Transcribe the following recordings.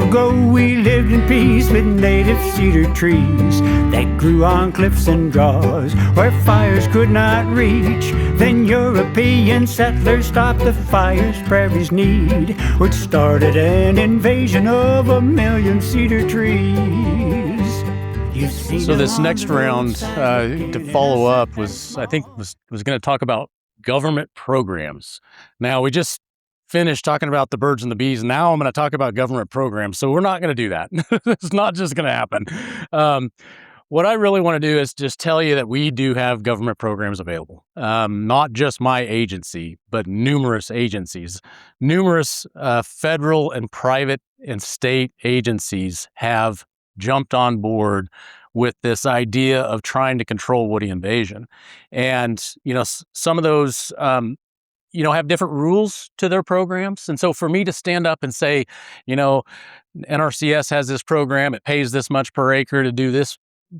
ago we lived in peace with native cedar trees that grew on cliffs and draws where fires could not reach. Then European settlers stopped the fires prairies need, which started an invasion of 1 million cedar trees. So this next round to follow up was going to talk about government programs. Now we just finished talking about the birds and the bees. Now I'm going to talk about government programs. So we're not going to do that. It's not just going to happen. What I really want to do is just tell you that we do have government programs available. Not just my agency, but numerous agencies. Numerous federal and private and state agencies have jumped on board with this idea of trying to control woody invasion. And, some of those, have different rules to their programs. And so for me to stand up and say, NRCS has this program, it pays this much per acre to do this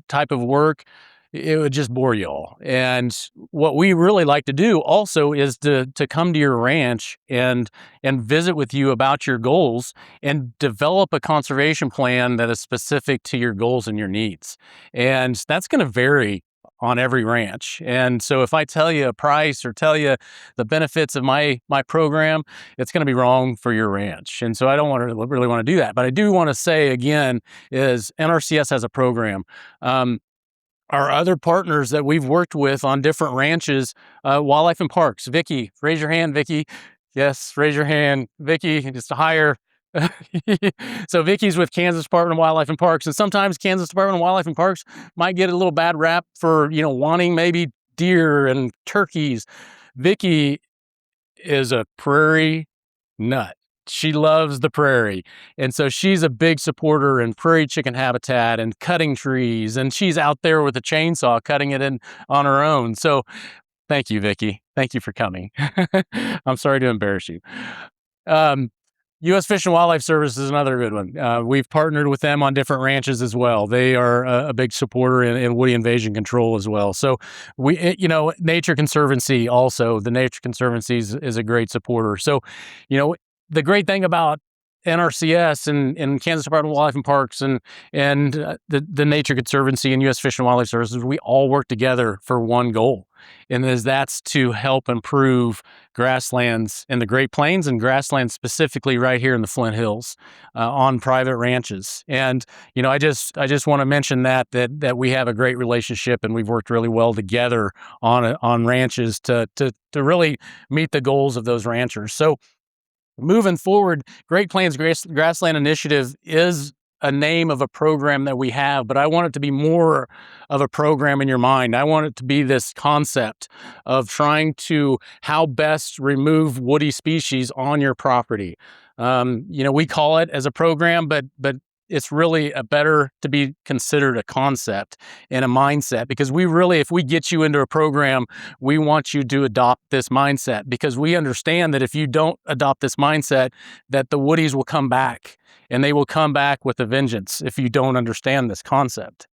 type of work, it would just bore you all. And what we really like to do also is to come to your ranch and visit with you about your goals and develop a conservation plan that is specific to your goals and your needs. And that's going to vary on every ranch. And so if I tell you a price or tell you the benefits of my program, it's going to be wrong for your ranch. And so I don't really want to do that. But I do want to say again is NRCS has a program. Our other partners that we've worked with on different ranches, Wildlife and Parks. Vicki, raise your hand, Vicki. Yes, raise your hand, Vicki. Just a higher. So Vicki's with Kansas Department of Wildlife and Parks, and sometimes Kansas Department of Wildlife and Parks might get a little bad rap for wanting maybe deer and turkeys. Vicki is a prairie nut. She loves the prairie. And so she's a big supporter in prairie chicken habitat and cutting trees. And she's out there with a chainsaw cutting it in on her own. So thank you, Vicki. Thank you for coming. I'm sorry to embarrass you. U.S. Fish and Wildlife Service is another good one. We've partnered with them on different ranches as well. They are a big supporter in woody invasion control as well. So Nature Conservancy also, the Nature Conservancy is a great supporter. So, the great thing about NRCS and Kansas Department of Wildlife and Parks and the Nature Conservancy and U.S. Fish and Wildlife Services, we all work together for one goal, and that's to help improve grasslands in the Great Plains and grasslands specifically right here in the Flint Hills on private ranches. And I just want to mention that we have a great relationship and we've worked really well together on ranches to really meet the goals of those ranchers. So moving forward, Great Plains Grassland Initiative is a name of a program that we have, but I want it to be more of a program in your mind. I want it to be this concept of trying to how best remove woody species on your property. We call it as a program, but it's really better to be considered a concept and a mindset, because if we get you into a program, we want you to adopt this mindset, because we understand that if you don't adopt this mindset, that the woodies will come back, and they will come back with a vengeance if you don't understand this concept.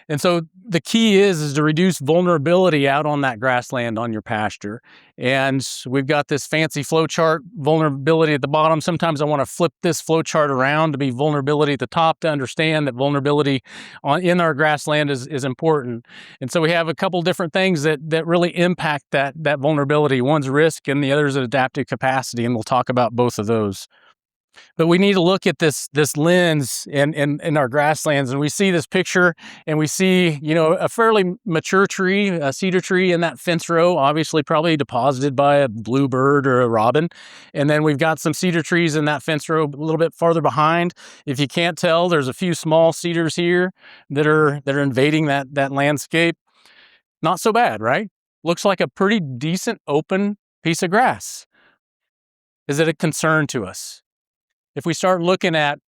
And so the key is to reduce vulnerability out on that grassland on your pasture. And we've got this fancy flow chart, vulnerability at the bottom. Sometimes I want to flip this flow chart around to be vulnerability at the top to understand that vulnerability in our grassland is important. And so we have a couple different things that really impact that vulnerability. One's risk and the other is adaptive capacity, and we'll talk about both of those. But we need to look at this lens in our grasslands, and we see this picture, and we see a fairly mature tree, a cedar tree in that fence row, obviously probably deposited by a bluebird or a robin. And then we've got some cedar trees in that fence row a little bit farther behind. If you can't tell, there's a few small cedars here that are invading that landscape. Not so bad, right? Looks like a pretty decent open piece of grass. Is it a concern to us? If we start looking at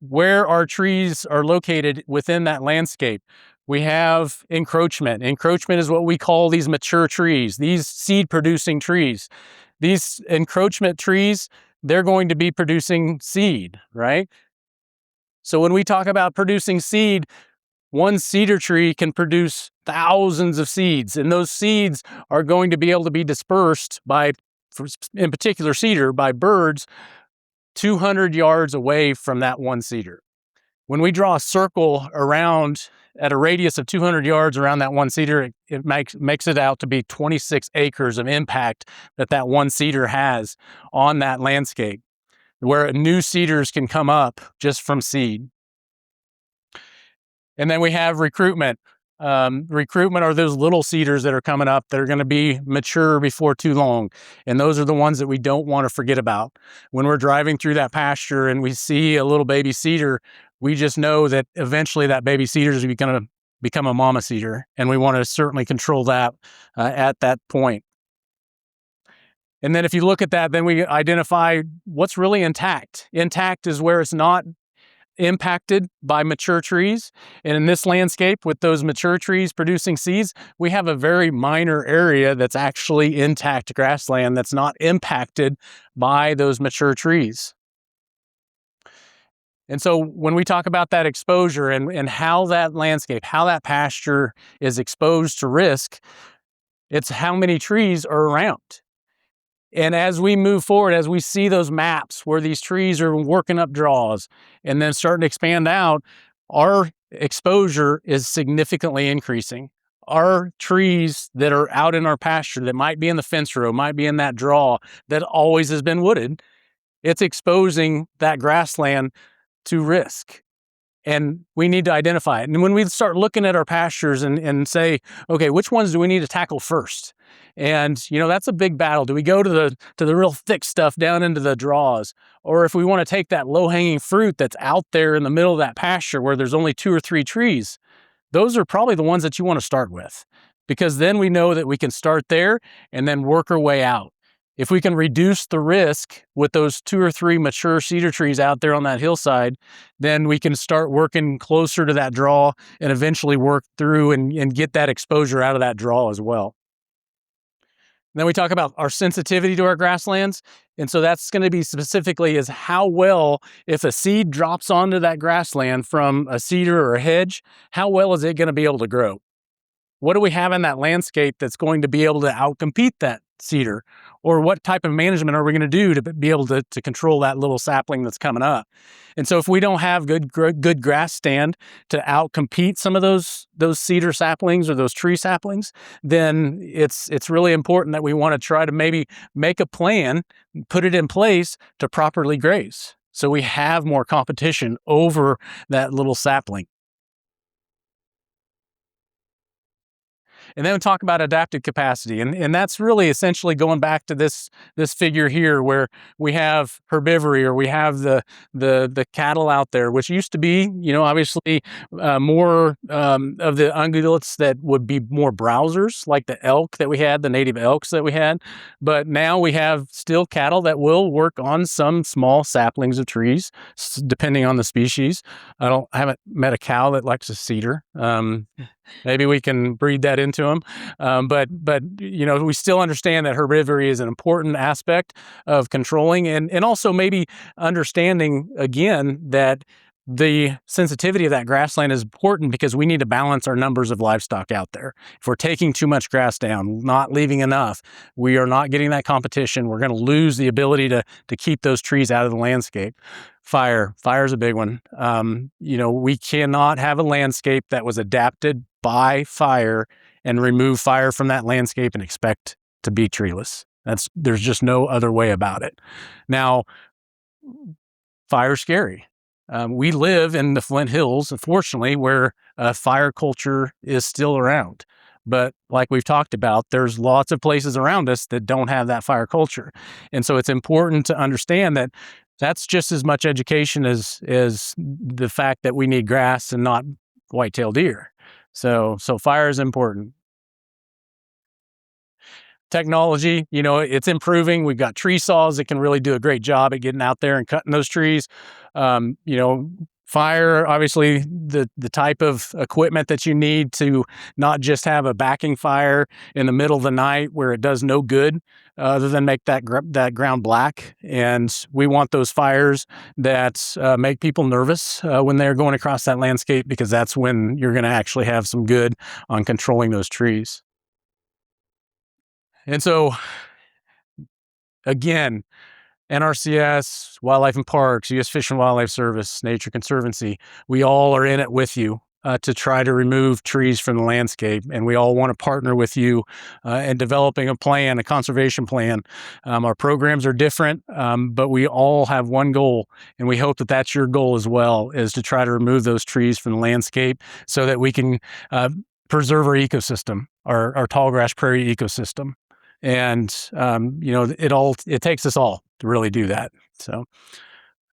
where our trees are located within that landscape, we have encroachment. Encroachment is what we call these mature trees, these seed-producing trees. These encroachment trees, they're going to be producing seed, right? So when we talk about producing seed, one cedar tree can produce thousands of seeds, and those seeds are going to be able to be dispersed by, in particular cedar, by birds 200 yards away from that one cedar. When we draw a circle around at a radius of 200 yards around that one cedar, it makes it out to be 26 acres of impact that one cedar has on that landscape, where new cedars can come up just from seed. And then we have recruitment. Recruitment are those little cedars that are coming up that are going to be mature before too long. And those are the ones that we don't want to forget about. When we're driving through that pasture and we see a little baby cedar, we just know that eventually that baby cedar is going to become a mama cedar. And we want to certainly control that at that point. And then if you look at that, then we identify what's really intact. Intact is where it's not impacted by mature trees. And in this landscape with those mature trees producing seeds, we have a very minor area that's actually intact grassland that's not impacted by those mature trees. And so when we talk about that exposure and how that landscape, how that pasture is exposed to risk, it's how many trees are around. And as we move forward, as we see those maps where these trees are working up draws and then starting to expand out, our exposure is significantly increasing. Our trees that are out in our pasture that might be in the fence row, might be in that draw that always has been wooded, it's exposing that grassland to risk. And we need to identify it. And when we start looking at our pastures and say, okay, which ones do we need to tackle first? And, that's a big battle. Do we go to the real thick stuff down into the draws? Or if we want to take that low-hanging fruit that's out there in the middle of that pasture where there's only 2 or 3 trees, those are probably the ones that you want to start with. Because then we know that we can start there and then work our way out. If we can reduce the risk with those 2 or 3 mature cedar trees out there on that hillside, then we can start working closer to that draw and eventually work through and get that exposure out of that draw as well. And then we talk about our sensitivity to our grasslands. And so that's going to be specifically is how well, if a seed drops onto that grassland from a cedar or a hedge, how well is it going to be able to grow? What do we have in that landscape that's going to be able to outcompete that cedar? Or what type of management are we going to do to be able to control that little sapling that's coming up? And so if we don't have good grass stand to outcompete some of those cedar saplings or those tree saplings, then it's really important that we want to try to maybe make a plan, put it in place to properly graze. So we have more competition over that little sapling. And then we talk about adaptive capacity. And that's really essentially going back to this figure here where we have herbivory, or we have the cattle out there, which used to be, obviously more of the ungulates that would be more browsers, like the elk that we had, the native elks that we had. But now we have still cattle that will work on some small saplings of trees, depending on the species. I haven't met a cow that likes a cedar. Maybe we can breed that into them. But we still understand that herbivory is an important aspect of controlling and also maybe understanding, again, that the sensitivity of that grassland is important because we need to balance our numbers of livestock out there. If we're taking too much grass down, not leaving enough, we are not getting that competition. We're going to lose the ability to keep those trees out of the landscape. Fire is a big one. We cannot have a landscape that was adapted by fire and remove fire from that landscape and expect to be treeless. There's just no other way about it. Now, fire's scary. We live in the Flint Hills, unfortunately, where fire culture is still around. But like we've talked about, there's lots of places around us that don't have that fire culture. And so it's important to understand that that's just as much education as the fact that we need grass and not white-tailed deer. So fire is important. Technology, it's improving. We've got tree saws that can really do a great job at getting out there and cutting those trees. Fire, obviously, the type of equipment that you need to not just have a backing fire in the middle of the night where it does no good other than make that ground black. And we want those fires that make people nervous when they're going across that landscape, because that's when you're going to actually have some good on controlling those trees. And so, again, NRCS, Wildlife and Parks, U.S. Fish and Wildlife Service, Nature Conservancy, we all are in it with you to try to remove trees from the landscape. And we all want to partner with you in developing a plan, a conservation plan. Our programs are different, but we all have one goal. And we hope that that's your goal as well, is to try to remove those trees from the landscape so that we can preserve our ecosystem, our tallgrass prairie ecosystem. And, it takes us all to really do that. So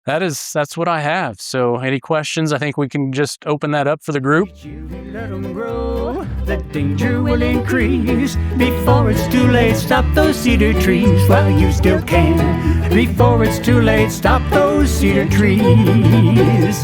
that's what I have. So any questions? I think we can just open that up for the group. Let 'em grow, the danger will increase. Before it's too late, stop those cedar trees while you still can. Before it's too late, stop those cedar trees.